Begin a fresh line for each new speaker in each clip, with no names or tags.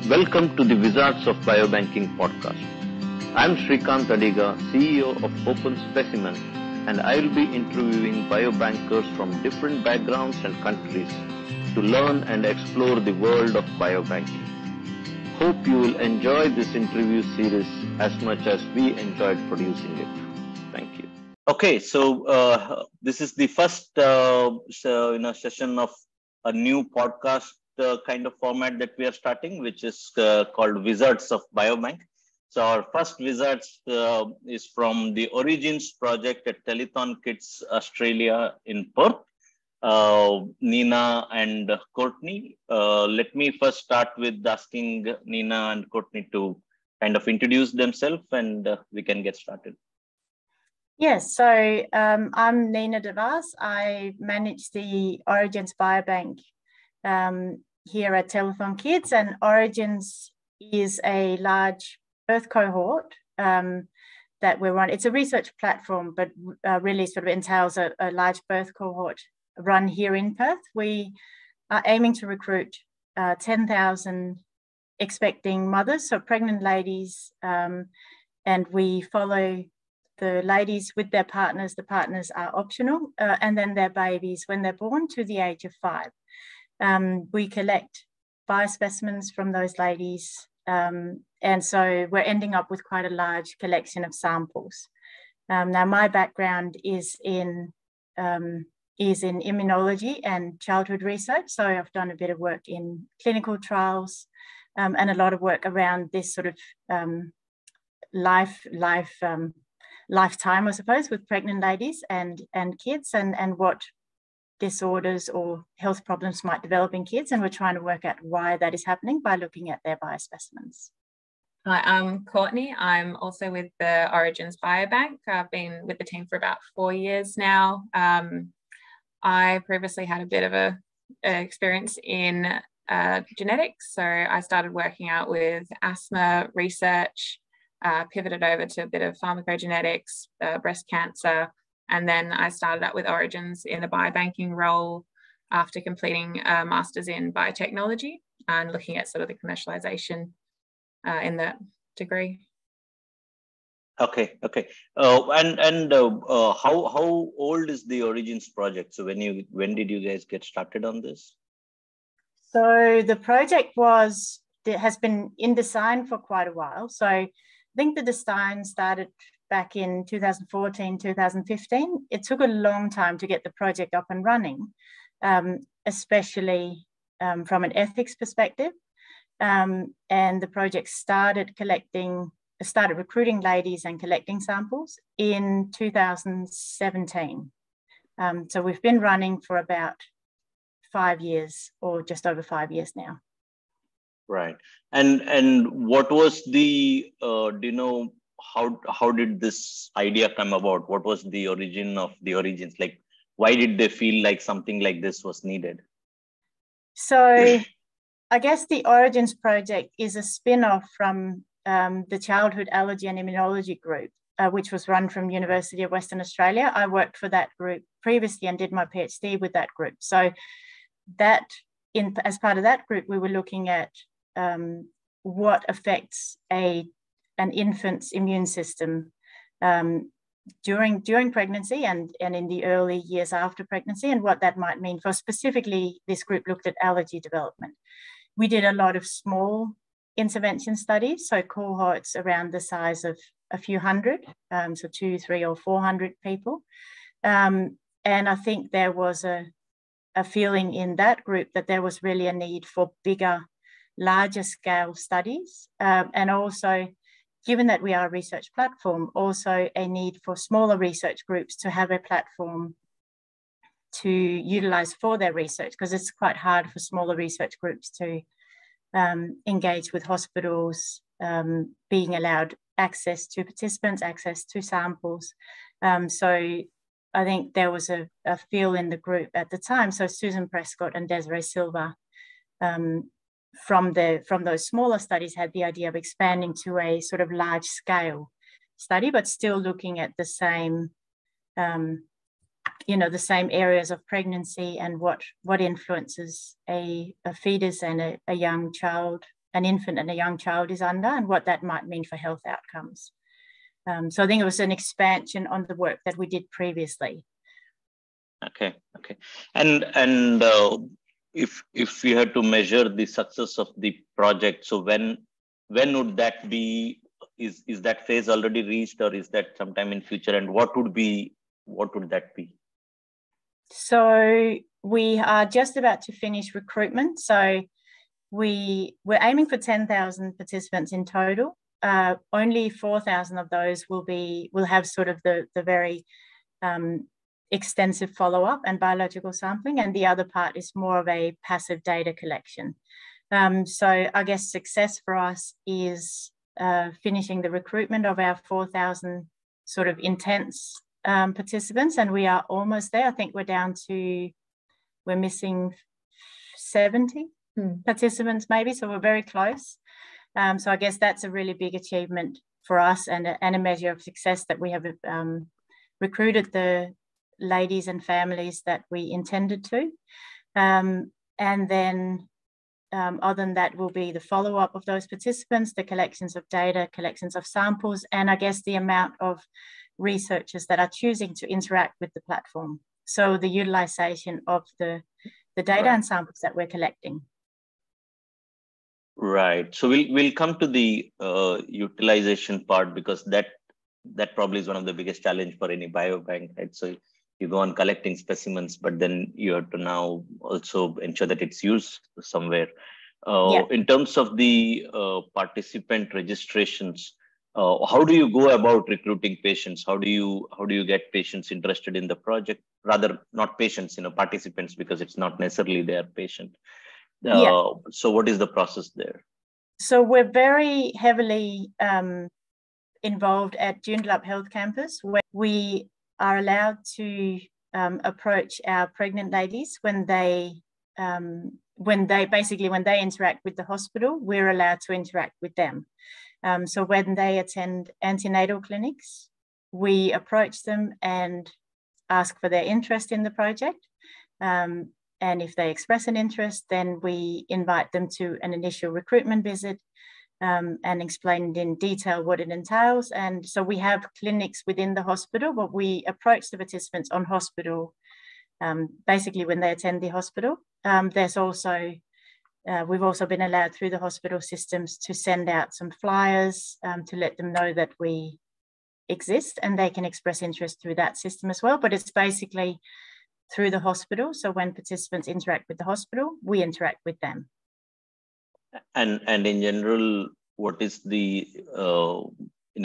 Welcome to the Wizards of Biobanking podcast. I'm Shrikant Adiga, CEO of OpenSpecimen, and I will be interviewing biobankers from different backgrounds and countries to learn and explore the world of biobanking. Hope you will enjoy this interview series as much as we enjoyed producing it. Thank you. Okay, so this is the first session of a new podcast kind of format that we are starting, which is called Wizards of Biobank. So our first Wizards is from the Origins project at Telethon Kids Australia in Perth. Nina and Courtney. Let me first start with asking Nina and Courtney to kind of introduce themselves, and we can get started.
Yes, so I'm Nina DeVas. I manage the Origins Biobank here at Telethon Kids, and Origins is a large birth cohort that we're running. It's a research platform, but really sort of entails a large birth cohort run here in Perth. We are aiming to recruit 10,000 expecting mothers, so pregnant ladies, and we follow the ladies with their partners. The partners are optional, and then their babies when they're born to the age of 5. We collect biospecimens from those ladies, and so we're ending up with quite a large collection of samples. Now, my background is in immunology and childhood research, so I've done a bit of work in clinical trials and a lot of work around this sort of lifetime, I suppose, with pregnant ladies and kids, and what disorders or health problems might develop in kids, and we're trying to work out why that is happening by looking at their biospecimens.
Hi, I'm Courtney. I'm also with the Origins Biobank. I've been with the team for about 4 years now. I previously had a bit of a experience in genetics, so I started working out with asthma research, pivoted over to a bit of pharmacogenetics, breast cancer, and then I started out with Origins in a biobanking role after completing a master's in biotechnology and looking at sort of the commercialization in that degree.
Okay. How old is the Origins project? So when did you guys get started on this?
So the project has been in design for quite a while. So I think the design started back in 2014, 2015. It took a long time to get the project up and running, especially from an ethics perspective. And the project started recruiting ladies and collecting samples in 2017. So we've been running for about 5 years, or just over 5 years now.
Right. And what was the do you know how did this idea come about? What was the origin of the Origins? Like, why did they feel like something like this was needed?
So I guess the Origins project is a spin-off from the Childhood Allergy and Immunology group, which was run from University of Western Australia. I worked for that group previously and did my PhD with that group. So as part of that group, we were looking at what affects an infant's immune system during pregnancy and in the early years after pregnancy, and what that might mean for specifically this group looked at allergy development. We did a lot of small intervention studies, so cohorts around the size of a few hundred, so 200, 300, or 400 people. And I think there was a feeling in that group that there was really a need for bigger, larger scale studies, and also, given that we are a research platform, also a need for smaller research groups to have a platform to utilize for their research, because it's quite hard for smaller research groups to engage with hospitals, being allowed access to participants, access to samples. So I think there was a feel in the group at the time. So Susan Prescott and Desiree Silva from those smaller studies had the idea of expanding to a sort of large scale study, but still looking at the same the same areas of pregnancy and what influences a fetus and a young child an infant and a young child is under and what that might mean for health outcomes. So I think it was an expansion on the work that we did previously.
Okay. And if you had to measure the success of the project, so when would that be? Is that phase already reached, or is that sometime in future? And what would that be?
So we are just about to finish recruitment. So we're aiming for 10,000 participants in total. Only 4,000 of those will have sort of the very extensive follow-up and biological sampling, and the other part is more of a passive data collection. So I guess success for us is finishing the recruitment of our 4,000 sort of intense participants, and we are almost there. I think we're missing 70 participants maybe, so we're very close. So I guess that's a really big achievement for us and a measure of success that we have recruited the ladies and families that we intended to. And then other than that will be the follow-up of those participants, the collections of data, collections of samples, and I guess the amount of researchers that are choosing to interact with the platform. So the utilization of the data and samples that we're collecting.
Right. So we'll come to the utilization part, because that probably is one of the biggest challenge for any biobank, right? So you go on collecting specimens, but then you have to now also ensure that it's used somewhere. In terms of the participant registrations, how do you go about recruiting patients? How do you get patients interested in the project? Rather, not patients, participants, because it's not necessarily their patient. So what is the process there?
So we're very heavily involved at Joondalup Health Campus, where we are allowed to approach our pregnant ladies when they interact with the hospital. We're allowed to interact with them. So when they attend antenatal clinics, we approach them and ask for their interest in the project. And if they express an interest, then we invite them to an initial recruitment visit and explain in detail what it entails. And so we have clinics within the hospital, but we approach the participants on hospital, basically when they attend the hospital. There's also, we've also been allowed through the hospital systems to send out some flyers to let them know that we exist, and they can express interest through that system as well. But it's basically through the hospital. So when participants interact with the hospital, we interact with them.
And in general, what is the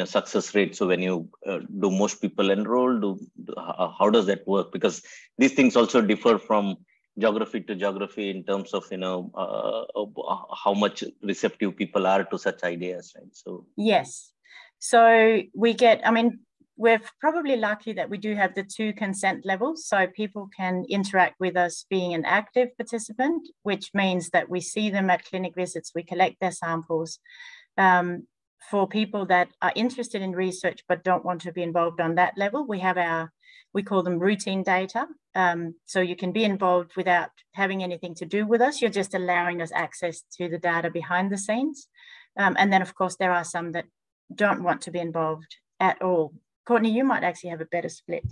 success rate? So when you do most people enroll, how does that work? Because these things also differ from geography to geography in terms of how much receptive people are to such ideas, right? So yes.
So we get, we're probably lucky that we do have the 2 consent levels, so people can interact with us being an active participant, which means that we see them at clinic visits, we collect their samples. For people that are interested in research but don't want to be involved on that level, we call them routine data. So you can be involved without having anything to do with us. You're just allowing us access to the data behind the scenes. And then, of course, there are some that don't want to be involved at all. Courtney, you might actually have a better split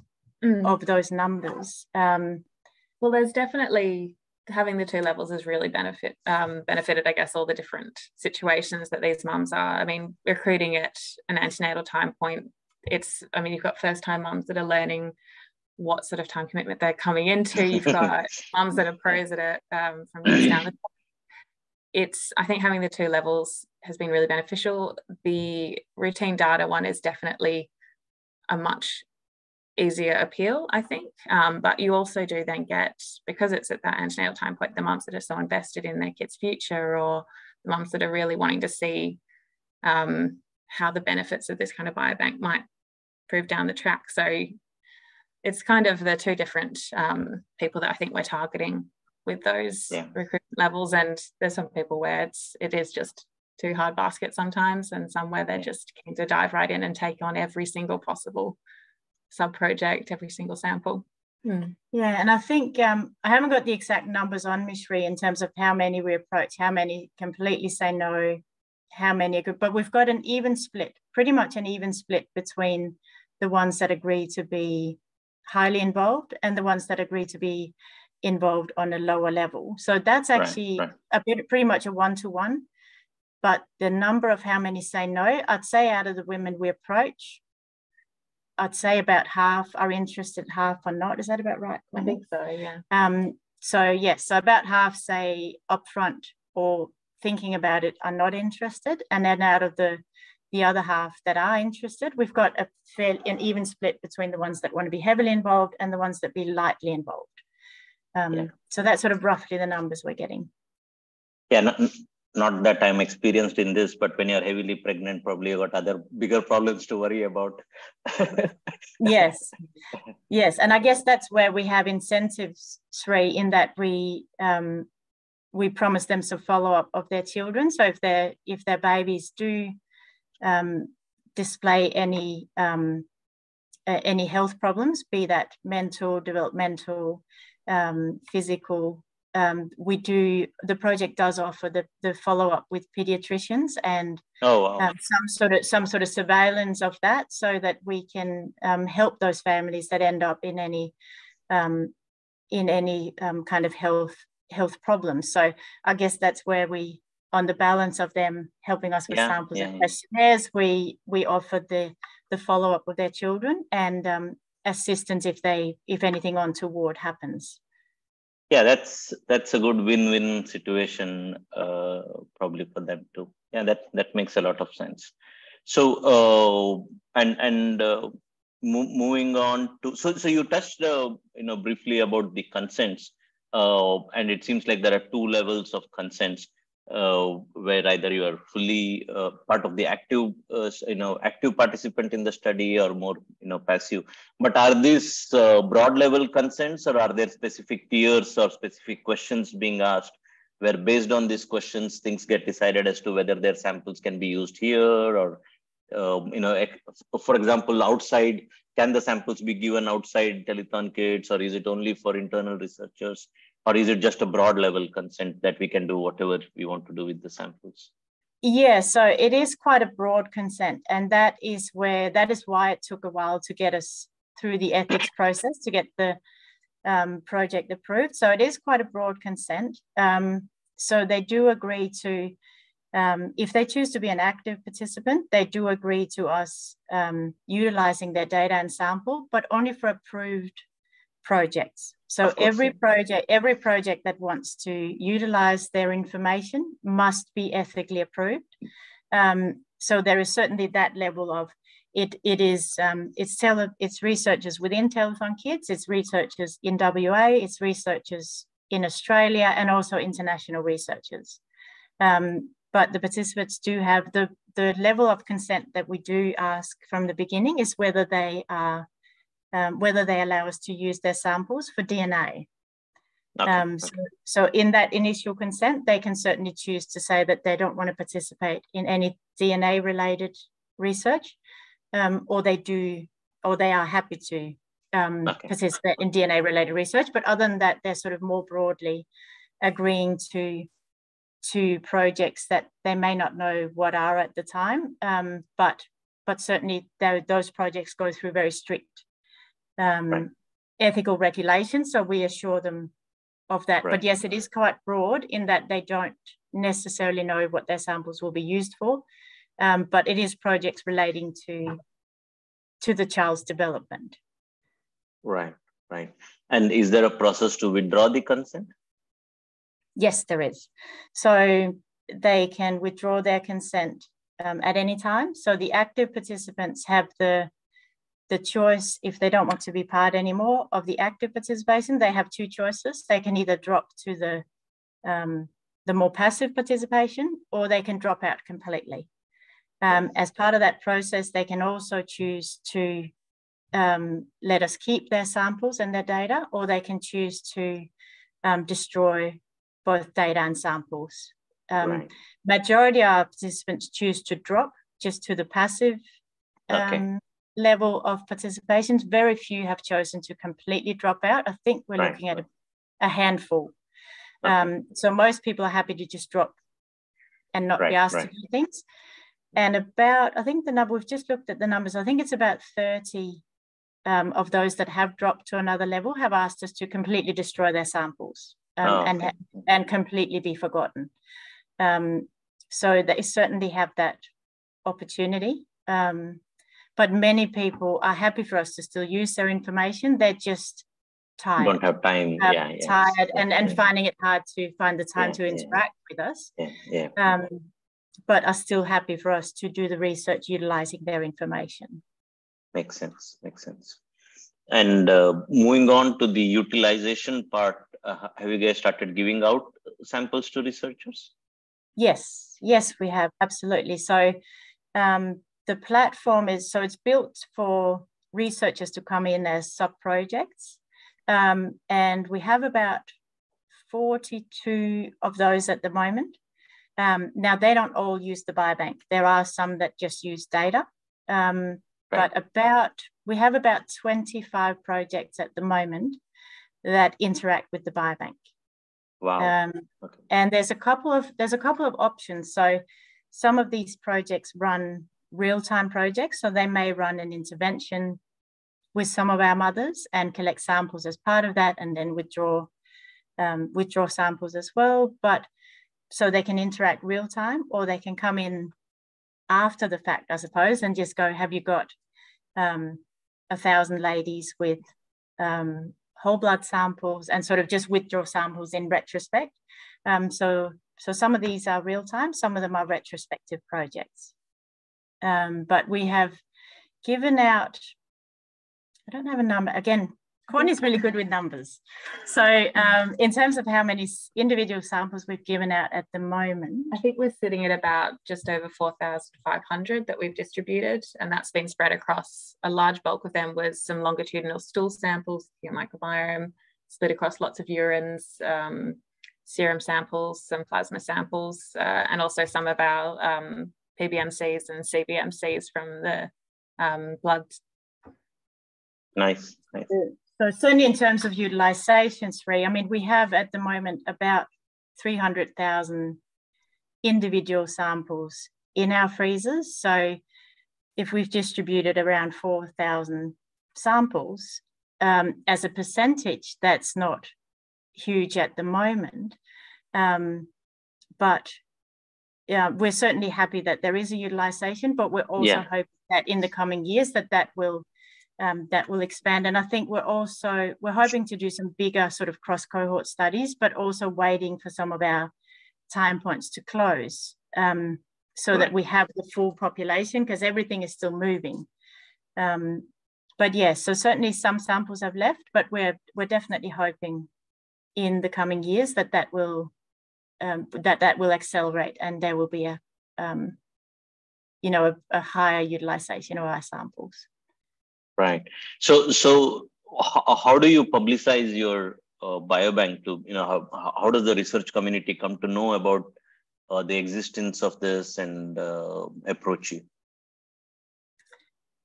of those numbers.
Well, there's definitely, having the 2 levels has really benefited, I guess, all the different situations that these mums are. Recruiting at an antenatal time point, you've got first-time mums that are learning what sort of time commitment they're coming into. You've got mums that are pros at it from years down the track. I think having the 2 levels has been really beneficial. The routine data one is definitely a much easier appeal, I think. But you also do then get, because it's at that antenatal time point, the mums that are so invested in their kids' future, or the mums that are really wanting to see how the benefits of this kind of biobank might prove down the track. So it's kind of the 2 different people that I think we're targeting with those recruitment levels. And there's some people where it is just too hard basket sometimes, and some where they're just keen to dive right in and take on every single possible sub-project, every single sample.
Yeah, and I think I haven't got the exact numbers on Mishri in terms of how many we approach, how many completely say no, how many are good, but we've got an even split, pretty much an even split between the ones that agree to be highly involved and the ones that agree to be involved on a lower level. So that's actually pretty much a one-to-one. But the number of how many say no, I'd say out of the women we approach, I'd say about half are interested, half are not. Is that about right?
I think so, yeah.
So yes, so about half say upfront or thinking about it are not interested. And then out of the other half that are interested, we've got an even split between the ones that want to be heavily involved and the ones that be lightly involved. So that's sort of roughly the numbers we're getting.
Yeah, not that I'm experienced in this, but when you're heavily pregnant, probably you've got other bigger problems to worry about.
Yes. And I guess that's where we have incentives, Sri, in that we promise them some follow-up of their children. So if their babies do display any health problems, be that mental, developmental, physical, the project does offer the follow-up with pediatricians and some sort of surveillance of that, so that we can help those families that end up in any kind of health problems. So I guess that's where we, on the balance of them helping us with samples and questionnaires, we offer the follow-up with their children and assistance if anything untoward happens.
Yeah, that's a good win-win situation, probably for them too. Yeah, that makes a lot of sense. So moving on to so you touched briefly about the consents, and it seems like there are two levels of consents, where either you are fully part of the active participant in the study or more passive. But are these broad level consents, or are there specific tiers or specific questions being asked, where based on these questions things get decided as to whether their samples can be used here, or for example, outside, can the samples be given outside Telethon Kids, or is it only for internal researchers? Or is it just a broad level consent that we can do whatever we want to do with the samples?
Yeah, so it is quite a broad consent, and that is why it took a while to get us through the ethics process to get the project approved. So it is quite a broad consent. So they do agree to, if they choose to be an active participant, they do agree to us utilizing their data and sample, but only for approved projects. So every project that wants to utilize their information must be ethically approved. So there is certainly that level of it's researchers within Telethon Kids, it's researchers in WA, it's researchers in Australia, and also international researchers. But the participants do have the level of consent that we do ask from the beginning is whether they allow us to use their samples for DNA. So in that initial consent, they can certainly choose to say that they don't want to participate in any DNA-related research, or they are happy to participate in DNA-related research. But other than that, they're sort of more broadly agreeing to projects that they may not know what are at the time, but certainly those projects go through very strict ethical regulations, so we assure them of that. But yes, it is quite broad in that they don't necessarily know what their samples will be used for, but it is projects relating to the child's development.
Right. And is there a process to withdraw the consent?
Yes, there is. So they can withdraw their consent at any time. So the active participants have the choice, if they don't want to be part anymore of the active participation, they have two choices. They can either drop to the more passive participation, or they can drop out completely. As part of that process, they can also choose to let us keep their samples and their data, or they can choose to destroy both data and samples. Majority of our participants choose to drop just to the passive level of participations, very few have chosen to completely drop out. I think we're looking at a handful. So most people are happy to just drop and not be asked to do things. And about, I think the number, we've just looked at the numbers, I think it's about 30 of those that have dropped to another level have asked us to completely destroy their samples and completely be forgotten. So they certainly have that opportunity. But many people are happy for us to still use their information. They're just tired.
Don't have time.
Tired and finding it hard to find the time to interact with us. But are still happy for us to do the research utilizing their information.
Makes sense. And moving on to the utilization part, have you guys started giving out samples to researchers?
Yes, we have, absolutely. So the platform is, so it's built for researchers to come in as sub-projects. And we have about 42 of those at the moment. Now, they don't all use the biobank. There are some that just use data. But we have about 25 projects at the moment that interact with the biobank.
Wow.
And there's a couple of options. So some of these projects run real-time projects. So they may run an intervention with some of our mothers and collect samples as part of that, and then withdraw samples as well. But so they can interact real time, or they can come in after the fact, I suppose, and just go, have you got 1,000 ladies with whole blood samples, and sort of just withdraw samples in retrospect. So some of these are real time, some of them are retrospective projects. But we have given out, I don't have a number, again, Courtney's really good with numbers. So in terms of how many individual samples we've given out at the moment,
I think we're sitting at about just over 4,500 that we've distributed, and that's been spread across a large bulk of them was some longitudinal stool samples, your microbiome, split across lots of urines, serum samples, some plasma samples, and also some of our PBMCs and CBMCs from the blood.
Nice.
So certainly in terms of utilization, Sri, I mean, we have at the moment about 300,000 individual samples in our freezers. So if we've distributed around 4,000 samples, as a percentage, that's not huge at the moment. But yeah, we're certainly happy that there is a utilization, but we're also hoping that in the coming years that will expand. And I think we're hoping to do some bigger sort of cross cohort studies, but also waiting for some of our time points to close, so that we have the full population, because everything is still moving. But yes, so certainly some samples have left, but we're definitely hoping in the coming years that will accelerate, and there will be a higher utilization of our samples.
Right. So how do you publicize your biobank to, how does the research community come to know about the existence of this and approach you?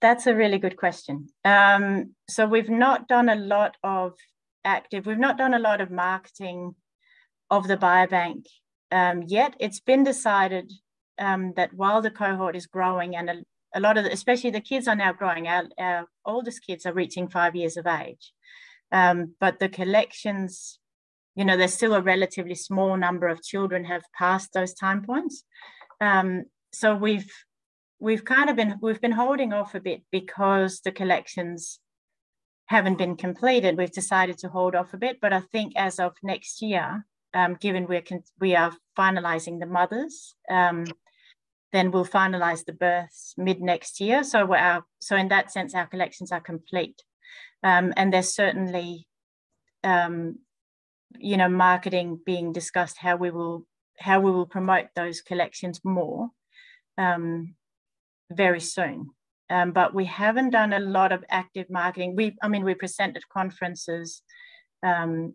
That's a really good question. So we've not done a lot of marketing of the biobank yet. It's been decided that while the cohort is growing, and a lot of especially the kids are now growing, our oldest kids are reaching 5 years of age. But the collections, there's still a relatively small number of children have passed those time points. So we've been holding off a bit because the collections haven't been completed. We've decided to hold off a bit, but I think as of next year, given we are finalizing the mothers, then we'll finalize the births mid next year. So in that sense, our collections are complete. And there's certainly, marketing being discussed, how we will promote those collections more very soon. But we haven't done a lot of active marketing. We present at conferences, and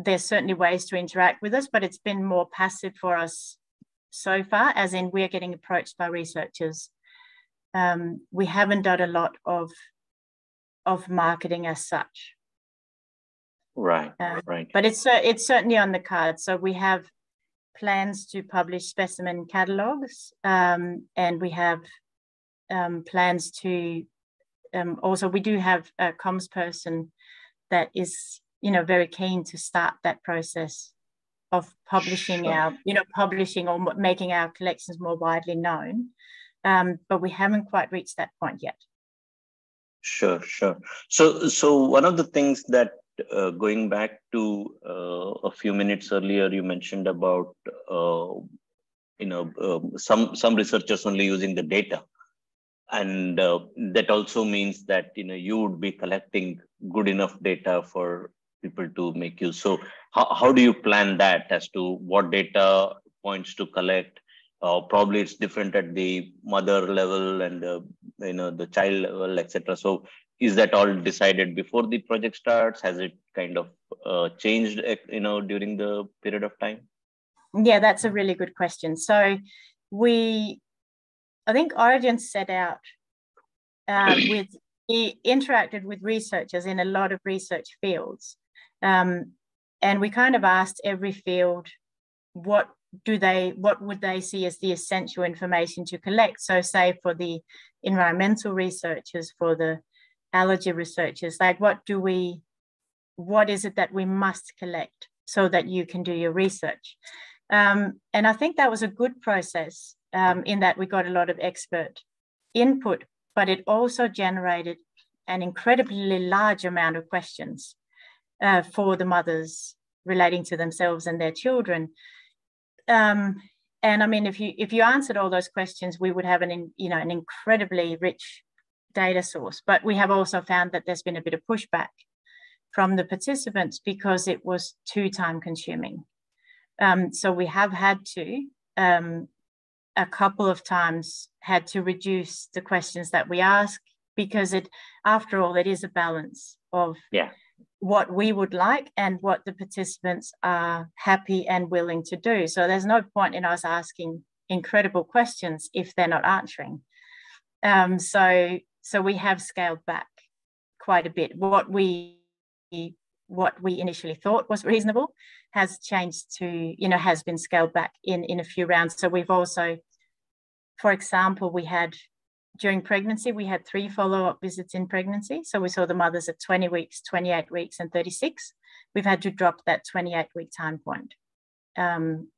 there's certainly ways to interact with us, but it's been more passive for us so far, as in we're getting approached by researchers we haven't done a lot of marketing as such.
Right, right.
But it's certainly on the card. So we have plans to publish specimen catalogues, and we have plans to also, we do have a comms person that is, very keen to start that process of publishing publishing or making our collections more widely known. But we haven't quite reached that point yet.
Sure. So one of the things that going back to a few minutes earlier, you mentioned about some researchers only using the data, and that also means that you would be collecting good enough data for people to make use. So how do you plan that as to what data points to collect? Probably it's different at the mother level and the child level, etc. So is that all decided before the project starts? Has it kind of changed during the period of time?
Yeah, that's a really good question. So I think Origins set out interacted with researchers in a lot of research fields, and we kind of asked every field what would they see as the essential information to collect. So say for the environmental researchers, for the allergy researchers, like what is it that we must collect so that you can do your research? And I think that was a good process in that we got a lot of expert input, but it also generated an incredibly large amount of questions for the mothers relating to themselves and their children. And I mean, if you answered all those questions, we would have an incredibly rich data source. But we have also found that there's been a bit of pushback from the participants because it was too time consuming. So we have had to, a couple of times, had to reduce the questions that we ask, because after all, it is a balance of what we would like and what the participants are happy and willing to do. So there's no point in us asking incredible questions if they're not answering. So we have scaled back quite a bit. What we initially thought was reasonable has changed to, has been scaled back in a few rounds. So we've also, for example, during pregnancy, we had 3 follow-up visits in pregnancy. So we saw the mothers at 20 weeks, 28 weeks, and 36. We've had to drop that 28-week time point. And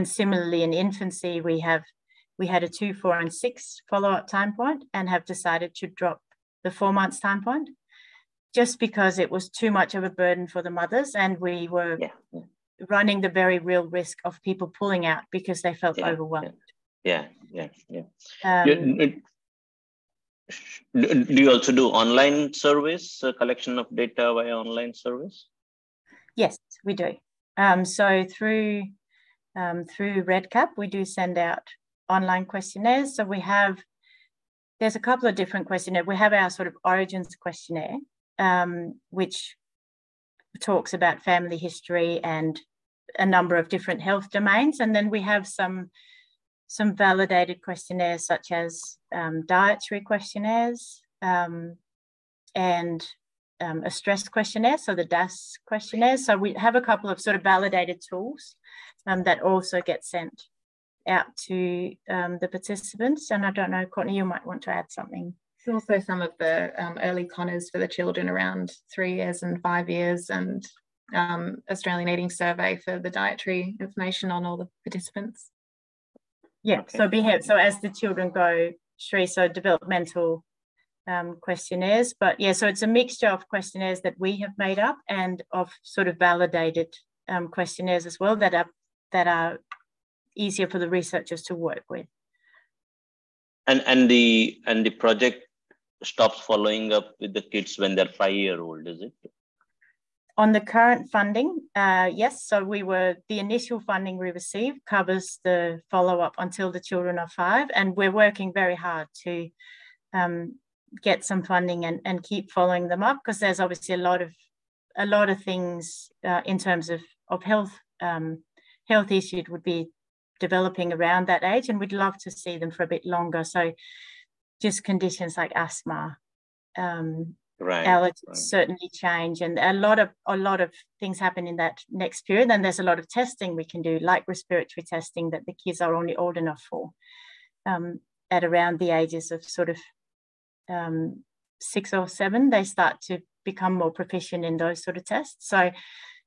similarly, in infancy, we had a 2, 4, and 6 follow-up time point and have decided to drop the 4 months time point, just because it was too much of a burden for the mothers, and we were running the very real risk of people pulling out because they felt overwhelmed.
Do you also do online service, collection of data via online service?
Yes, we do. So through RedCap, we do send out online questionnaires. So there's a couple of different questionnaires. We have our sort of Origins questionnaire, which talks about family history and a number of different health domains. And then we have some validated questionnaires, such as dietary questionnaires and a stress questionnaire, so the DAS questionnaire. So we have a couple of sort of validated tools that also get sent out to the participants. And I don't know, Courtney, you might want to add something.
There's also some of the early Connors for the children around 3 years and 5 years, and Australian Eating Survey for the dietary information on all the participants.
Yeah, okay. So as the children go through, so developmental questionnaires, but so it's a mixture of questionnaires that we have made up and of sort of validated questionnaires as well that are easier for the researchers to work with.
And the project stops following up with the kids when they're 5-year-old, is it?
On the current funding, yes. So the initial funding we received covers the follow-up until the children are 5, and we're working very hard to get some funding and keep following them up, because there's obviously a lot of things in terms of health issues would be developing around that age, and we'd love to see them for a bit longer. So just conditions like asthma,
Right.
allergies certainly change, and a lot of things happen in that next period. And there's a lot of testing we can do, like respiratory testing, that the kids are only old enough for at around the ages of sort of 6 or 7. They start to become more proficient in those sort of tests. So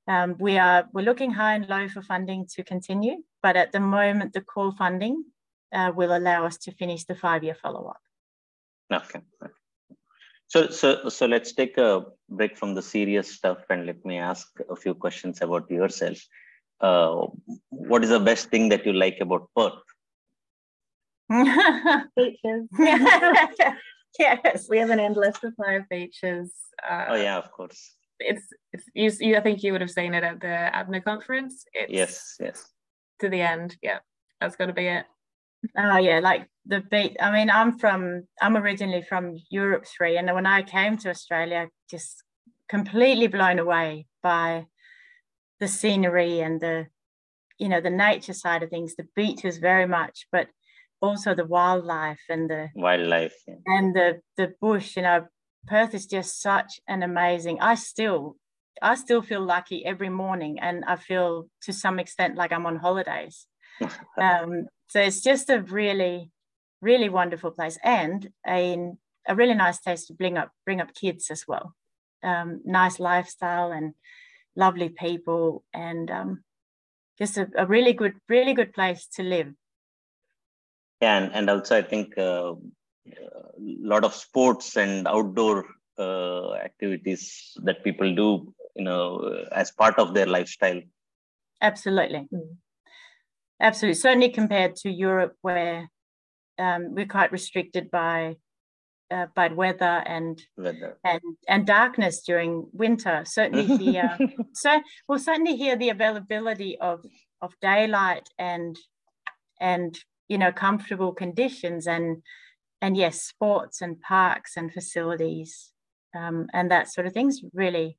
we're looking high and low for funding to continue, but at the moment the core funding will allow us to finish the 5-year follow-up.
Okay. So let's take a break from the serious stuff and let me ask a few questions about yourself. What is the best thing that you like about Perth?
Beaches.
Yes,
we have an endless supply of beaches.
Oh yeah, of course.
I think you would have seen it at the ABNA conference.
Yes.
To the end. Yeah, that's got to be it.
Oh yeah, like the beach. I mean, I'm originally from Europe 3, and when I came to Australia, just completely blown away by the scenery and the nature side of things. The beaches very much, but also the wildlife and the bush. Perth is just such an amazing. I still feel lucky every morning, and I feel to some extent like I'm on holidays. So it's just a really, really wonderful place, and a really nice place to bring up kids as well. Nice lifestyle and lovely people, and just a really good place to live.
Yeah, and also I think a lot of sports and outdoor activities that people do, as part of their lifestyle.
Absolutely. Absolutely. Certainly compared to Europe, where we're quite restricted by weather and darkness during winter. Certainly here, certainly here the availability of daylight and comfortable conditions and yes, sports and parks and facilities and that sort of thing's really,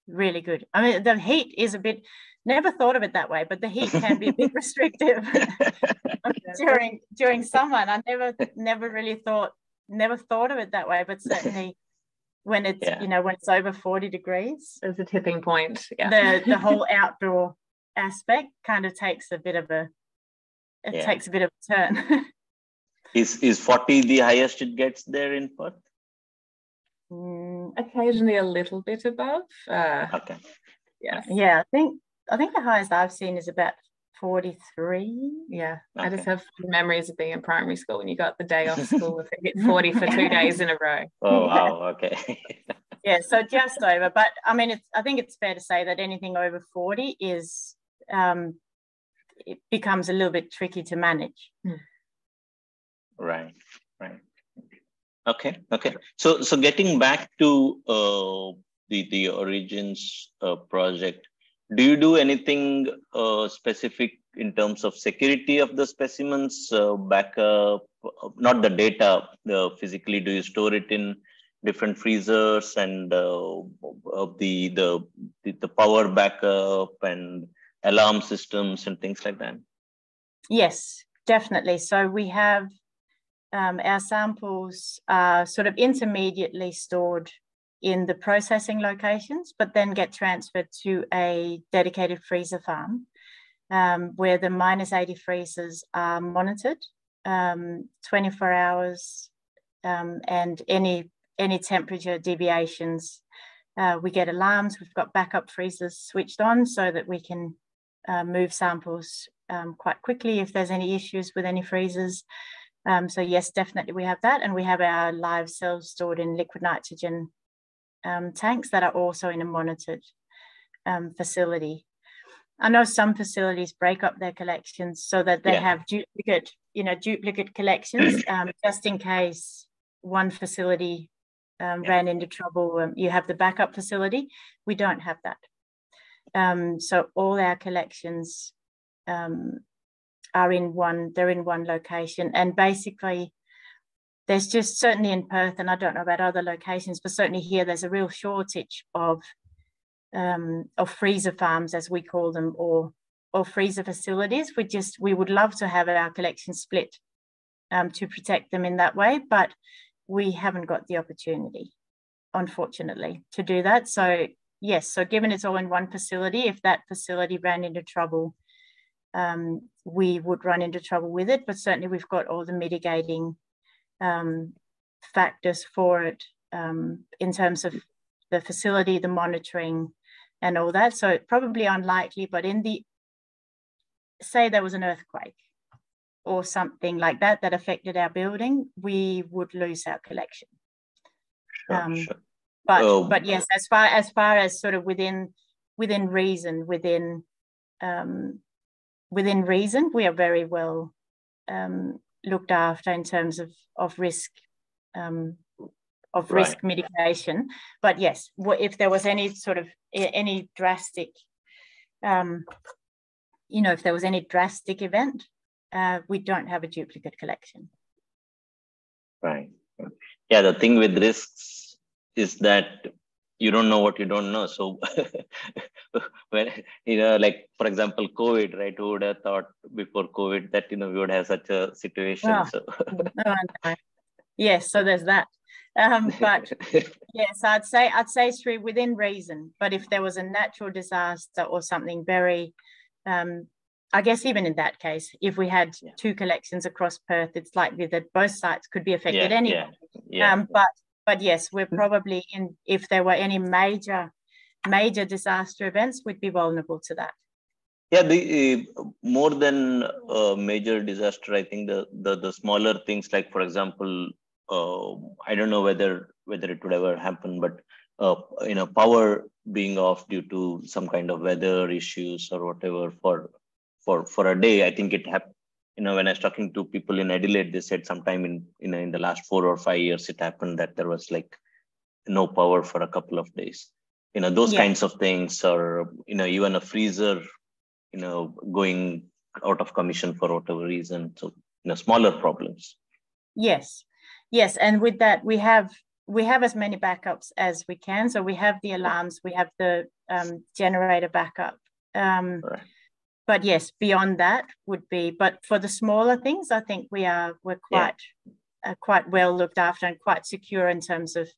really good. I mean, the heat is a bit. Never thought of it that way, but the heat can be a bit restrictive during summer. And I never thought of it that way, but certainly when it's when it's over 40 degrees,
there's a tipping point. Yeah.
The whole outdoor aspect kind of takes a bit of a turn.
Is 40 the highest it gets there in Perth?
Occasionally a little bit above.
Okay.
Yeah, I think the highest I've seen is about 43.
Yeah. Okay. I just have memories of being in primary school when you got the day off school if it hit 40 for 2 days in a row.
Oh wow, okay.
Yeah, so just over. But I mean, I think it's fair to say that anything over 40 is it becomes a little bit tricky to manage.
Right. Okay. So getting back to the Origins project, do you do anything specific in terms of security of the specimens, backup, not the data physically? Do you store it in different freezers and the power backup and alarm systems and things like that?
Yes, definitely. So we have our samples are sort of intermediately stored in the processing locations, but then get transferred to a dedicated freezer farm where the -80 freezers are monitored 24 hours and any temperature deviations. We get alarms. We've got backup freezers switched on so that we can move samples quite quickly if there's any issues with any freezers. So yes, definitely we have that. And we have our live cells stored in liquid nitrogen tanks that are also in a monitored facility. I know some facilities break up their collections so that they have duplicate collections, just in case one facility ran into trouble. You have the backup facility. We don't have that. So all our collections are in one location, and basically there's just, certainly in Perth, and I don't know about other locations, but certainly here there's a real shortage of freezer farms, as we call them, or freezer facilities. We would love to have our collection split to protect them in that way, but we haven't got the opportunity, unfortunately, to do that. So yes, so given it's all in one facility, if that facility ran into trouble, we would run into trouble with it, but certainly we've got all the mitigating factors for it in terms of the facility, the monitoring and all that. So probably unlikely, but say there was an earthquake or something like that that affected our building, we would lose our collection.
Sure.
But yes, as far as sort of within reason, within reason, we are very well looked after in terms of risk risk mitigation. But yes, if there was any sort of any drastic, if there was any drastic event, we don't have a duplicate collection.
Right. Yeah, the thing with risks is that you don't know what you don't know. So when, like, for example, COVID, right? Who would have thought before COVID that, we would have such a situation?
No. Yes, so there's that. But yes, I'd say Sri, within reason. But if there was a natural disaster or something very, I guess even in that case, if we had two collections across Perth, it's likely that both sites could be affected anyway. But yes, we're probably if there were any major disaster events, we'd be vulnerable to that.
Yeah, the more than major disaster, I think the smaller things, like, for example, I don't know whether it would ever happen, but power being off due to some kind of weather issues or whatever for a day. I think it happened. When I was talking to people in Adelaide, they said sometime in the last 4 or 5 years, it happened that there was like no power for a couple of days. Those kinds of things, or even a freezer, going out of commission for whatever reason. So smaller problems.
Yes, and with that we have as many backups as we can. So we have the alarms, we have the generator backup.
Right.
But yes, beyond that would be. But for the smaller things, I think we're quite well looked after and quite secure in terms of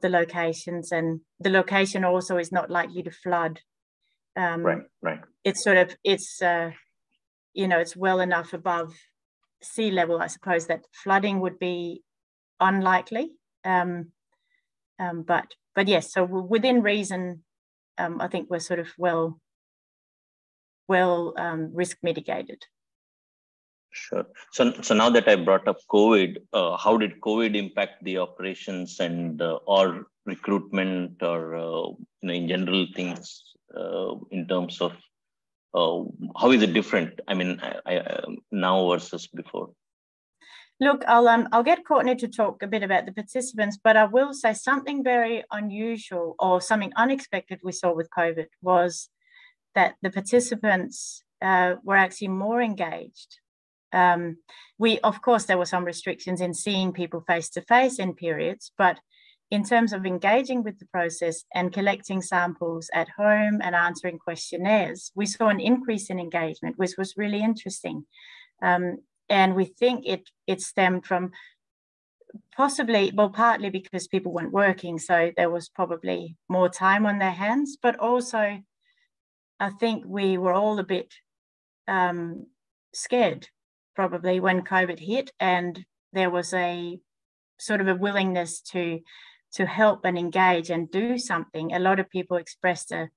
the locations, and the location also is not likely to flood.
Right.
It's sort of it's well enough above sea level, I suppose, that flooding would be unlikely. But yes, so within reason, I think we're sort of well risk mitigated.
Sure. So now that I brought up COVID, how did COVID impact the operations and or recruitment, or in general things, in terms of how is it different? I mean, I now versus before.
Look, I'll get Courtney to talk a bit about the participants, but I will say something very unusual or something unexpected we saw with COVID was that the participants were actually more engaged. Of course, there were some restrictions in seeing people face to face in periods, but in terms of engaging with the process and collecting samples at home and answering questionnaires, we saw an increase in engagement, which was really interesting. And we think it stemmed from partly because people weren't working, so there was probably more time on their hands, but also I think we were all a bit scared probably when COVID hit, and there was a sort of a willingness to help and engage and do something. A lot of people expressed a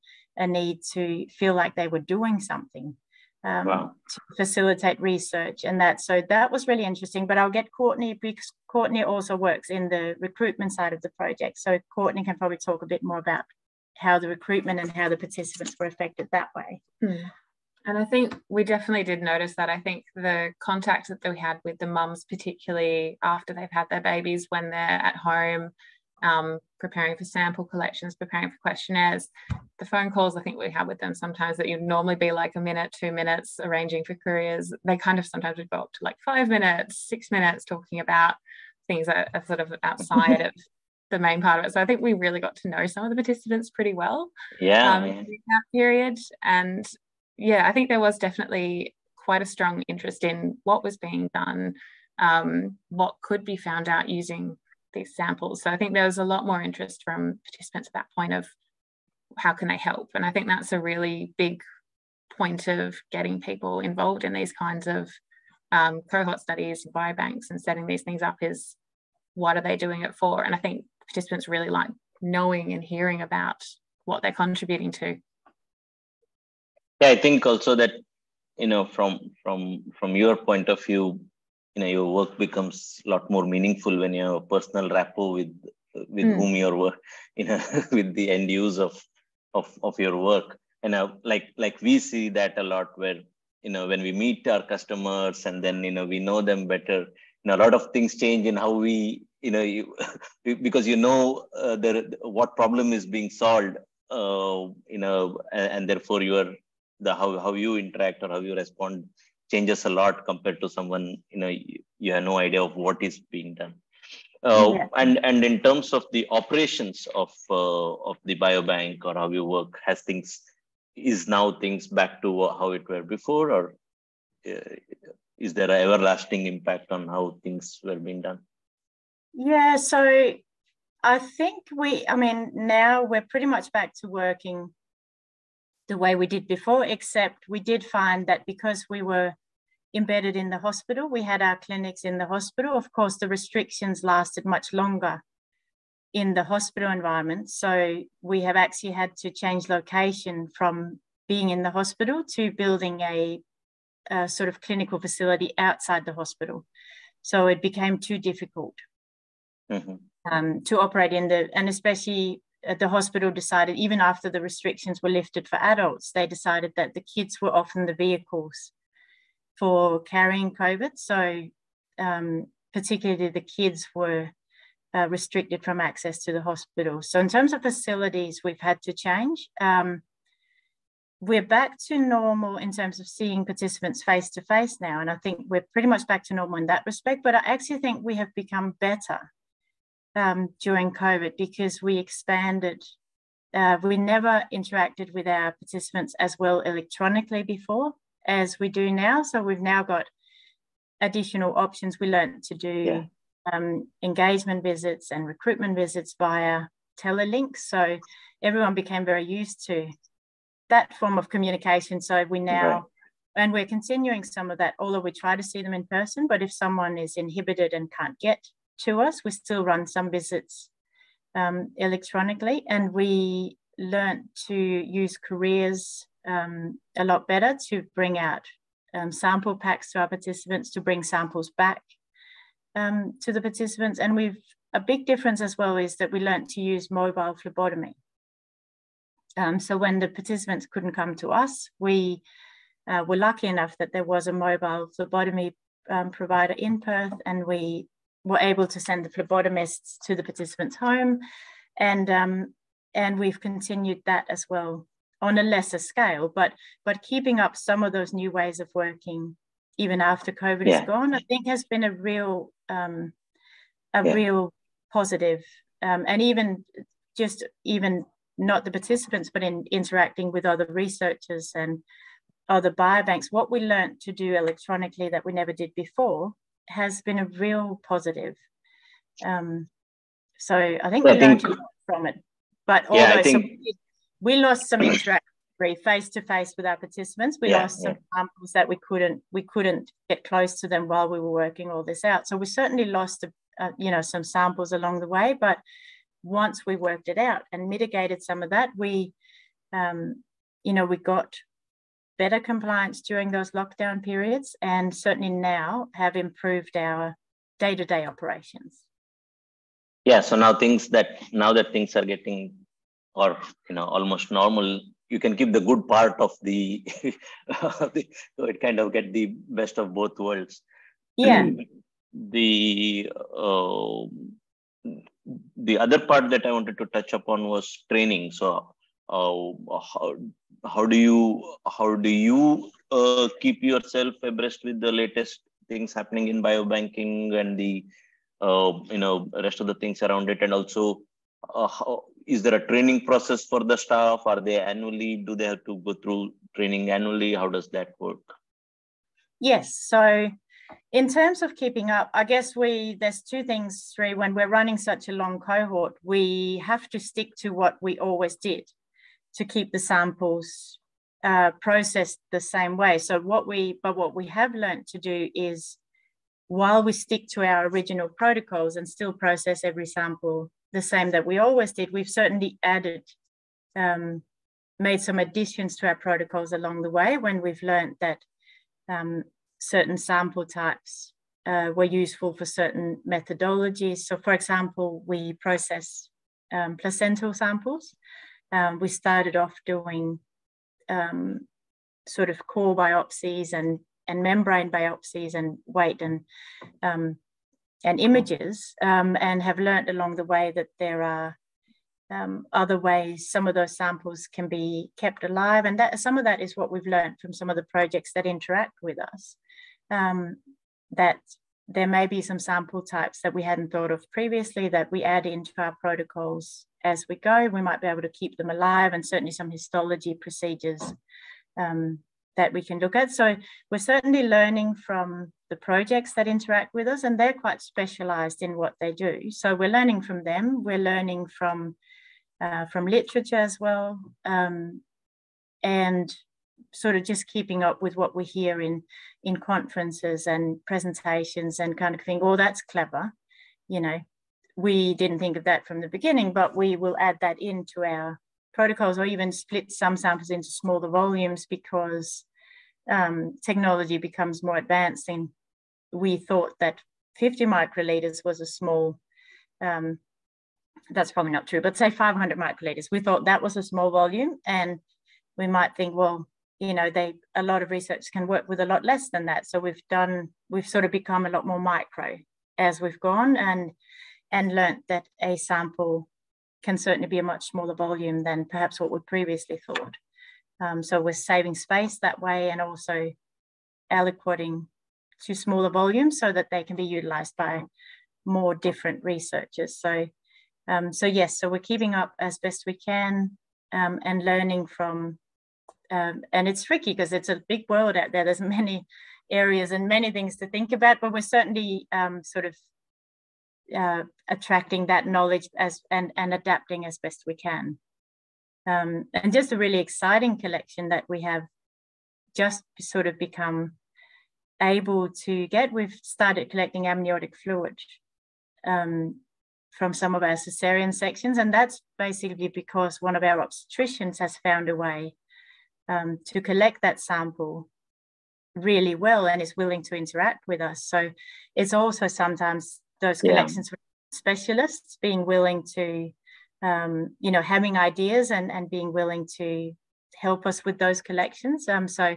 need to feel like they were doing something to facilitate research and that. So that was really interesting. But I'll get Courtney, because Courtney also works in the recruitment side of the project. So Courtney can probably talk a bit more about how the recruitment and how the participants were affected that way.
And I think we definitely did notice that. I think the contact that we had with the mums, particularly after they've had their babies, when they're at home, preparing for sample collections, preparing for questionnaires, the phone calls I think we had with them sometimes that you'd normally be like a minute, 2 minutes arranging for couriers, they kind of sometimes would go up to like 5 minutes, 6 minutes talking about things that are sort of outside of the main part of it. So I think we really got to know some of the participants pretty well in that period. And I think there was definitely quite a strong interest in what was being done, what could be found out using these samples. So I think there was a lot more interest from participants at that point of how can they help? And I think that's a really big point of getting people involved in these kinds of cohort studies, biobanks, and setting these things up is what are they doing it for? And I think participants really like knowing and hearing about what they're contributing to.
Yeah, I think also that, from your point of view, your work becomes a lot more meaningful when you have a personal rapport with whom you're work, with the end use of your work. And like we see that a lot where, when we meet our customers and then, we know them better, a lot of things change in how we, because what problem is being solved, and therefore how you interact or how you respond changes a lot compared to someone, you have no idea of what is being done. And in terms of the operations of the biobank or how you work, is now things back to how it were before, or is there an everlasting impact on how things were being done?
Yeah, so I think now we're pretty much back to working the way we did before, except we did find that because we were embedded in the hospital, we had our clinics in the hospital. Of course, the restrictions lasted much longer in the hospital environment. So we have actually had to change location from being in the hospital to building a sort of clinical facility outside the hospital. So it became too difficult to operate and especially the hospital decided, even after the restrictions were lifted for adults, they decided that the kids were often the vehicles for carrying COVID. So particularly the kids were restricted from access to the hospital. So in terms of facilities, we've had to change. We're back to normal in terms of seeing participants face to face now. And I think we're pretty much back to normal in that respect. But I actually think we have become better during COVID because we expanded. We never interacted with our participants as well electronically before as we do now. So we've now got additional options. We learned to do engagement visits and recruitment visits via telelinks. So everyone became very used to that form of communication. So we now, and we're continuing some of that, although we try to see them in person, but if someone is inhibited and can't get to us, we still run some visits electronically. And we learned to use careers a lot better to bring out sample packs to our participants, to bring samples back to the participants. And a big difference as well is that we learned to use mobile phlebotomy. So when the participants couldn't come to us, we were lucky enough that there was a mobile phlebotomy provider in Perth, and we were able to send the phlebotomists to the participants' home. And we've continued that as well on a lesser scale, but keeping up some of those new ways of working even after COVID is gone, I think has been a real real positive. And even not the participants, but in interacting with other researchers and other biobanks, what we learned to do electronically that we never did before has been a real positive. So I think we learned a lot from it. But although we lost some interaction face-to-face with our participants, we lost some samples that we couldn't get close to them while we were working all this out. So we certainly lost some samples along the way, but once we worked it out and mitigated some of that, we got better compliance during those lockdown periods, and certainly now have improved our day-to-day operations.
Yeah, so now that things are getting almost normal, you can keep the good part of the so it kind of get the best of both worlds. Yeah. The other part that I wanted to touch upon was training. So how do you keep yourself abreast with the latest things happening in biobanking and the rest of the things around it? And also, is there a training process for the staff? Are they annually? Do they have to go through training annually? How does that work?
Yes. So in terms of keeping up, I guess there's two things, Sri. When we're running such a long cohort, we have to stick to what we always did to keep the samples processed the same way. So what we have learned to do is, while we stick to our original protocols and still process every sample the same that we always did, we've certainly added, made some additions to our protocols along the way when we've learned that certain sample types were useful for certain methodologies. So for example, we process placental samples. We started off doing sort of core biopsies and membrane biopsies and weight and images, and have learned along the way that there are other ways some of those samples can be kept alive, and that some of that is what we've learned from some of the projects that interact with us, that there may be some sample types that we hadn't thought of previously that we add into our protocols as we go. We might be able to keep them alive, and certainly some histology procedures that we can look at. So we're certainly learning from the projects that interact with us, and they're quite specialized in what they do. So we're learning from them. We're learning from literature as well, and sort of just keeping up with what we hear in conferences and presentations and kind of think, oh, that's clever. You know, we didn't think of that from the beginning, but we will add that into our protocols, or even split some samples into smaller volumes because technology becomes more advanced. And we thought that 50 microliters was a small, that's probably not true, but say 500 microliters. We thought that was a small volume, and we might think, well, you know, a lot of research can work with a lot less than that. So we've sort of become a lot more micro as we've gone, and learnt that a sample can certainly be a much smaller volume than perhaps what we previously thought. So we're saving space that way, and also aliquoting to smaller volumes so that they can be utilized by more different researchers. So yes, so we're keeping up as best we can, and learning from, and it's tricky because it's a big world out there. There's many areas and many things to think about, but we're certainly sort of attracting that knowledge and adapting as best we can. And just a really exciting collection that we have just sort of become able to get. We've started collecting amniotic fluid from some of our cesarean sections, and that's basically because one of our obstetricians has found a way to collect that sample really well and is willing to interact with us. So it's also sometimes those collections with specialists being willing to, you know, having ideas and being willing to help us with those collections. So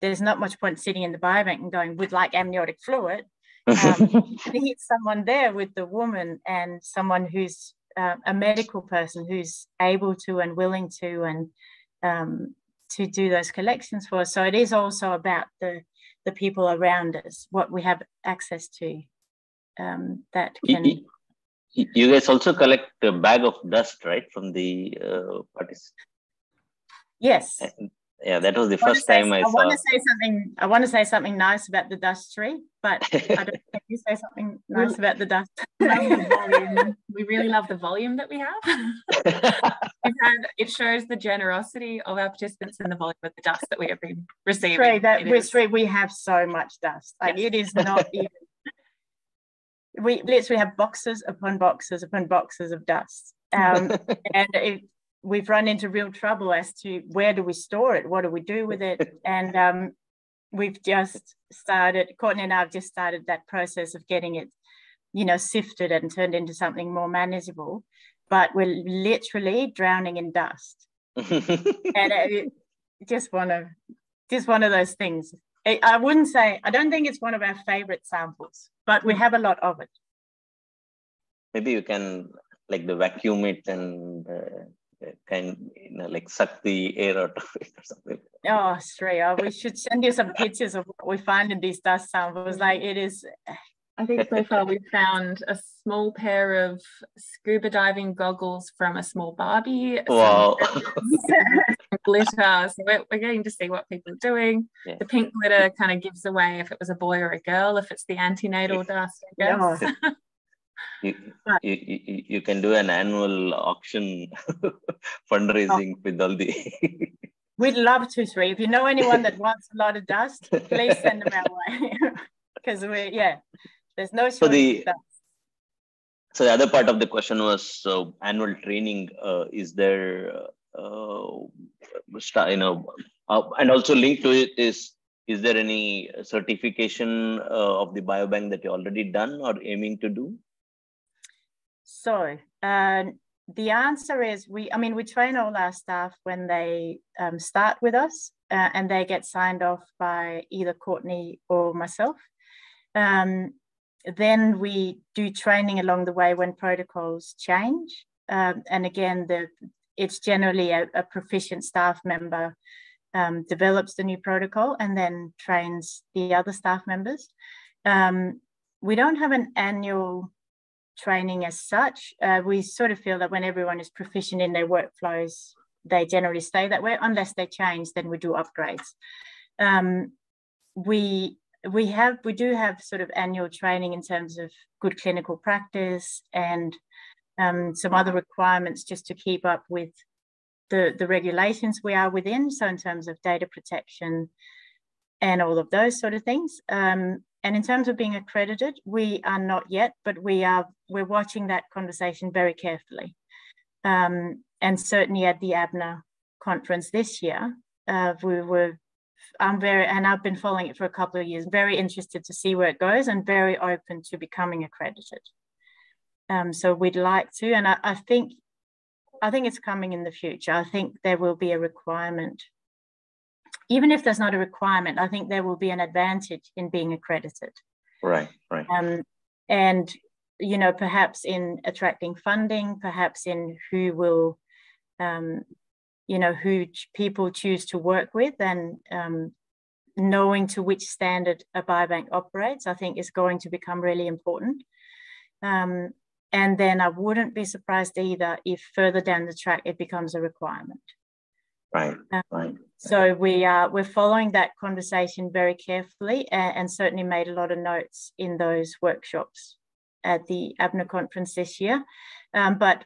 there's not much point sitting in the biobank and going, we'd like amniotic fluid. You need someone there with the woman, and someone who's a medical person who's able to and willing to, and to do those collections for us. So it is also about the people around us, what we have access to. That can.
You guys also collect a bag of dust, right, from the parties?
Yes.
Yeah, that was the first time I saw.
I want to say something nice about the dust tree, but I don't think you say something nice about the dust.
We really love the volume that we have. It shows the generosity of our participants and the volume of the dust that we have been receiving.
We have so much dust. Like, yes. It is not even. We literally have boxes upon boxes upon boxes of dust, and we've run into real trouble as to where do we store it, what do we do with it, and we've just started. Courtney and I have just started that process of getting it, you know, sifted and turned into something more manageable. But we're literally drowning in dust, and just one of those things. I don't think it's one of our favorite samples, but we have a lot of it.
Maybe you can vacuum it and suck the air out of it or something.
Oh, Shreya, we should send you some pictures of what we find in these dust samples. Like, it is,
I think so far we've found a small pair of scuba diving goggles from a small Barbie.
Wow.
Glitter. So we're getting to see what people are doing. Yeah. The pink glitter kind of gives away if it was a boy or a girl, if it's the antenatal dust, I guess.
You can do an annual auction fundraising with all the...
We'd love to, Sri. If you know anyone that wants a lot of dust, please send them our way. Because there's no shortage of dust.
So the other part of the question was annual training. Is there, and also linked to it is there any certification of the biobank that you already done or aiming to do?
So the answer is we train all our staff when they start with us and they get signed off by either Courtney or myself. Then we do training along the way when protocols change. And again, it's generally a proficient staff member develops the new protocol and then trains the other staff members. We don't have an annual training as such. We sort of feel that when everyone is proficient in their workflows, they generally stay that way. Unless they change, then we do upgrades. We do have sort of annual training in terms of good clinical practice and some other requirements just to keep up with the regulations we are within. So in terms of data protection and all of those sort of things. And in terms of being accredited, we are not yet, but we're watching that conversation very carefully. And certainly at the ABNA conference this year, I've been following it for a couple of years, very interested to see where it goes and very open to becoming accredited. So we'd like to, and I think it's coming in the future. I think there will be a requirement. Even if there's not a requirement, I think there will be an advantage in being accredited.
Right.
And, perhaps in attracting funding, perhaps in who will, who people choose to work with, and knowing to which standard a biobank operates, I think is going to become really important. And then I wouldn't be surprised either if further down the track it becomes a requirement.
Right.
So we're following that conversation very carefully and certainly made a lot of notes in those workshops at the ABNA conference this year. But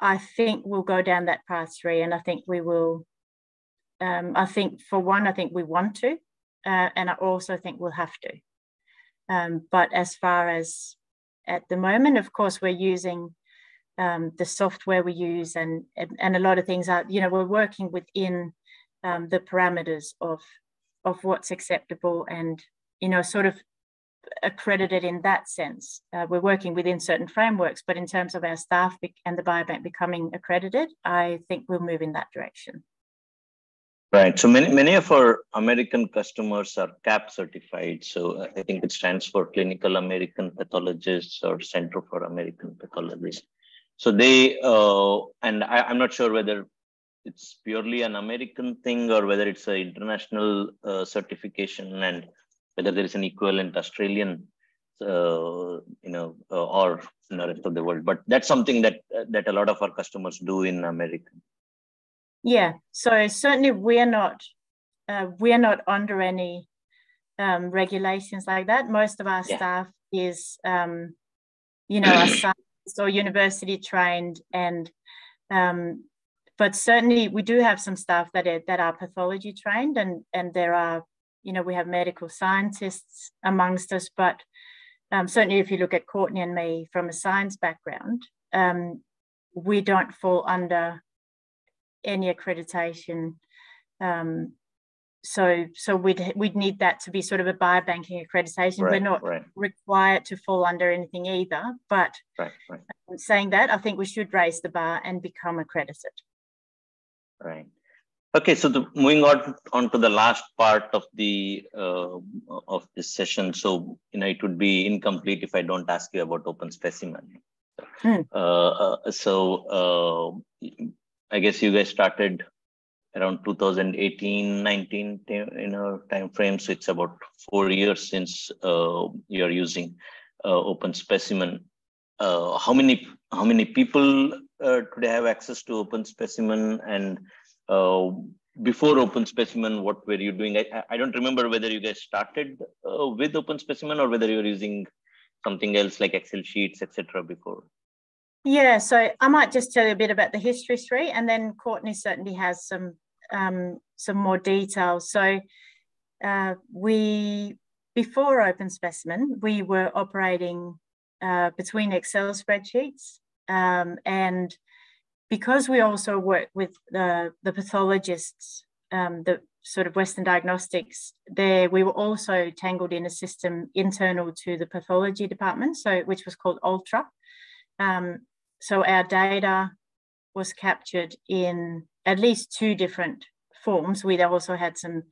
I think we'll go down that path, Sri, and I think we will. I think we want to, and I also think we'll have to. But as far as at the moment, of course, we're using the software we use and a lot of things are, we're working within the parameters of what's acceptable and, sort of accredited in that sense. We're working within certain frameworks, but in terms of our staff and the biobank becoming accredited, I think we'll move in that direction.
Right. So many of our American customers are CAP certified. So I think it stands for Clinical American Pathologists or Center for American Pathologists. So they, and I'm not sure whether it's purely an American thing or whether it's an international certification and whether there is an equivalent Australian, or in the rest of the world. But that's something that a lot of our customers do in America.
Yeah, so certainly we're not under any regulations like that. Most of our staff is, are science or university trained, and but certainly we do have some staff that are pathology trained, and there are, we have medical scientists amongst us. But certainly, if you look at Courtney and me from a science background, we don't fall under any accreditation, so we'd need that to be sort of a biobanking accreditation. We're not required to fall under anything either, but saying that, I think we should raise the bar and become accredited.
Right. Okay, so moving on to the last part of the of this session. So it would be incomplete if I don't ask you about OpenSpecimen. So I guess you guys started around 2018-19 time frame. So it's about 4 years since you're using OpenSpecimen. How many people today have access to OpenSpecimen? And before OpenSpecimen, what were you doing? I don't remember whether you guys started with OpenSpecimen or whether you're using something else like Excel sheets, etc. before.
Yeah, so I might just tell you a bit about the history, Sri, and then Courtney certainly has some more details. So before OpenSpecimen, we were operating between Excel spreadsheets, and because we also work with the pathologists, the sort of Western diagnostics there, we were also tangled in a system internal to the pathology department, which was called Ultra. So our data was captured in at least 2 different forms. We also had some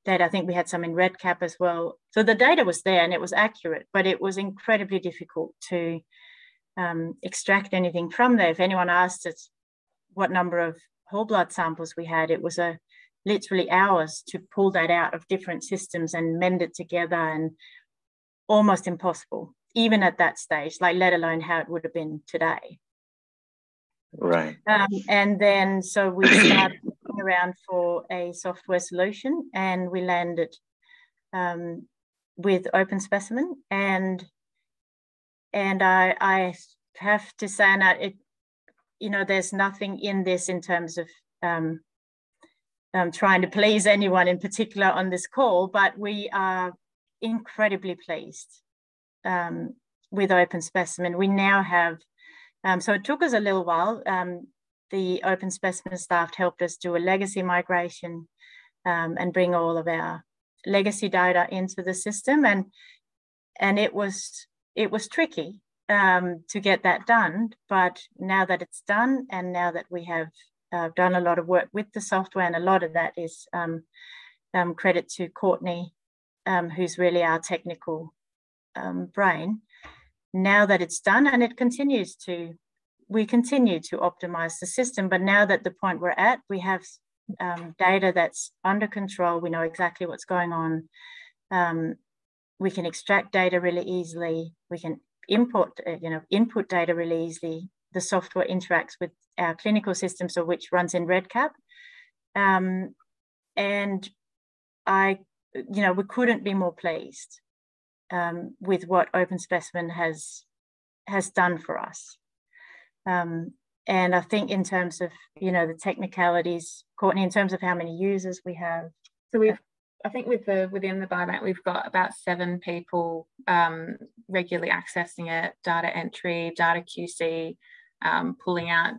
data, I think we had some in REDCap as well. So the data was there and it was accurate, but it was incredibly difficult to extract anything from there. If anyone asked us what number of whole blood samples we had, it was literally hours to pull that out of different systems and mend it together, and almost impossible, even at that stage, like let alone how it would have been today.
Right.
And then so we started looking around for a software solution, and we landed with OpenSpecimen. And I have to say that there's nothing in this in terms of trying to please anyone in particular on this call, but we are incredibly pleased with OpenSpecimen. We now have, so it took us a little while. The OpenSpecimen staff helped us do a legacy migration and bring all of our legacy data into the system, and it was tricky to get that done. But now that it's done, and now that we have done a lot of work with the software, and a lot of that is credit to Courtney, who's really our technical brain. Now that it's done, and we continue to optimize the system, but now that the point we're at, we have data that's under control. We know exactly what's going on. We can extract data really easily. We can input data really easily. The software interacts with our clinical system, so which runs in REDCap. And we couldn't be more pleased with what OpenSpecimen has done for us. And I think in terms of, the technicalities, Courtney, in terms of how many users we have.
So I think within the Biobank, we've got about 7 people regularly accessing it, data entry, data QC, pulling out,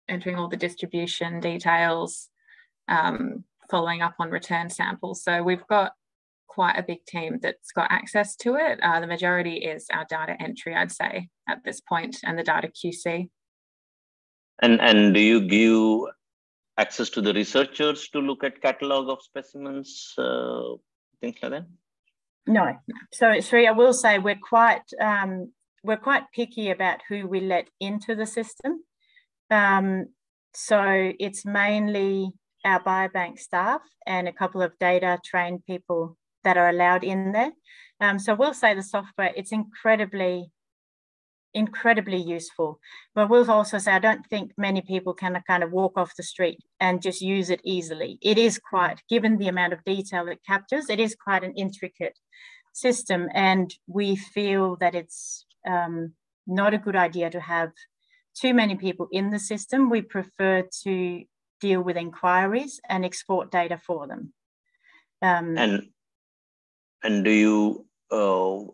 entering all the distribution details, following up on return samples. So we've got quite a big team that's got access to it. The majority is our data entry, I'd say, at this point, and the data QC.
And do you give access to the researchers to look at catalog of specimens, things like that?
No. So, Sri, I will say we're quite picky about who we let into the system. So it's mainly our Biobank staff and a couple of data trained people that are allowed in there. So we'll say the software, it's incredibly useful. But we'll also say I don't think many people can kind of walk off the street and just use it easily. It is quite, given the amount of detail it captures, it is quite an intricate system, and we feel that it's not a good idea to have too many people in the system. We prefer to deal with inquiries and export data for them.
And do you,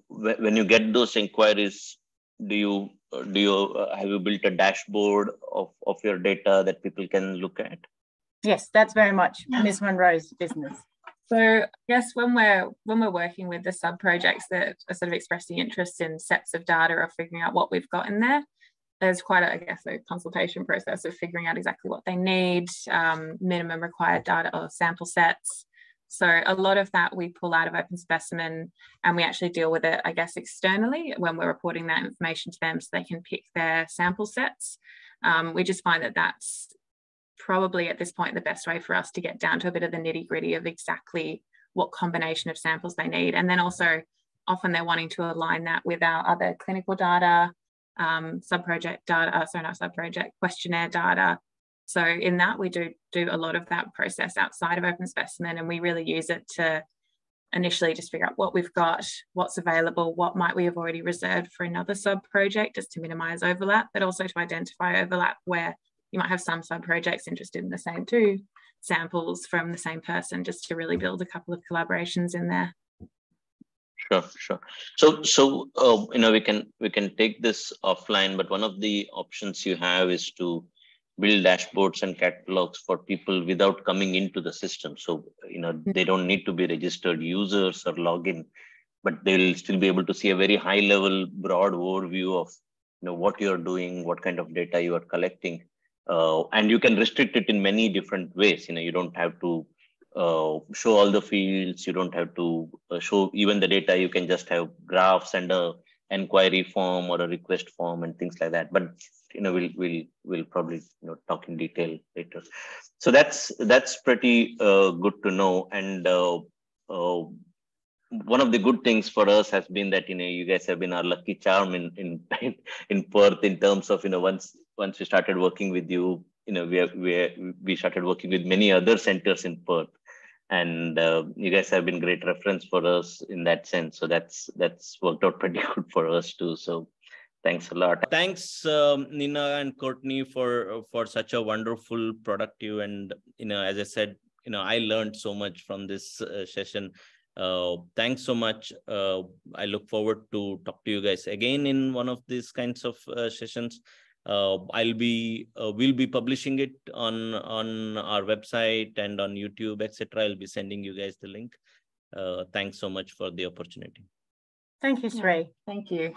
when you get those inquiries, have you built a dashboard of your data that people can look at?
Yes, that's very much Ms. Monroe's business.
So I guess when we're working with the sub-projects that are sort of expressing interest in sets of data or figuring out what we've got in there, there's quite a consultation process of figuring out exactly what they need, minimum required data or sample sets. So a lot of that we pull out of OpenSpecimen, and we actually deal with it, I guess, externally when we're reporting that information to them so they can pick their sample sets. We just find that that's probably at this point the best way for us to get down to a bit of the nitty-gritty of exactly what combination of samples they need. And then also often they're wanting to align that with our other clinical data, questionnaire data. So in that, we do a lot of that process outside of OpenSpecimen, and we really use it to initially just figure out what we've got, what's available, what might we have already reserved for another sub-project, just to minimize overlap, but also to identify overlap where you might have some sub-projects interested in the same 2 samples from the same person, just to really build a couple of collaborations in there.
Sure. So we can take this offline, but one of the options you have is to build dashboards and catalogs for people without coming into the system. So, they don't need to be registered users or login, but they'll still be able to see a very high level, broad overview of, what you're doing, what kind of data you are collecting. And you can restrict it in many different ways. You don't have to show all the fields. You don't have to show even the data. You can just have graphs and a inquiry form or a request form and things like that. But we'll probably talk in detail later. So that's pretty good to know. And one of the good things for us has been that you guys have been our lucky charm in Perth, in terms of once we started working with you, we started working with many other centers in Perth. And you guys have been great reference for us in that sense. So that's worked out pretty good for us too. So thanks a lot. Thanks, Nina and Courtney, for such a wonderful, productive, and as I said, I learned so much from this session. Thanks so much. I look forward to talk to you guys again in one of these kinds of sessions. We'll be publishing it on our website and on YouTube, etc. I'll be sending you guys the link. Thanks so much for the opportunity.
Thank you, Sri.
Thank you.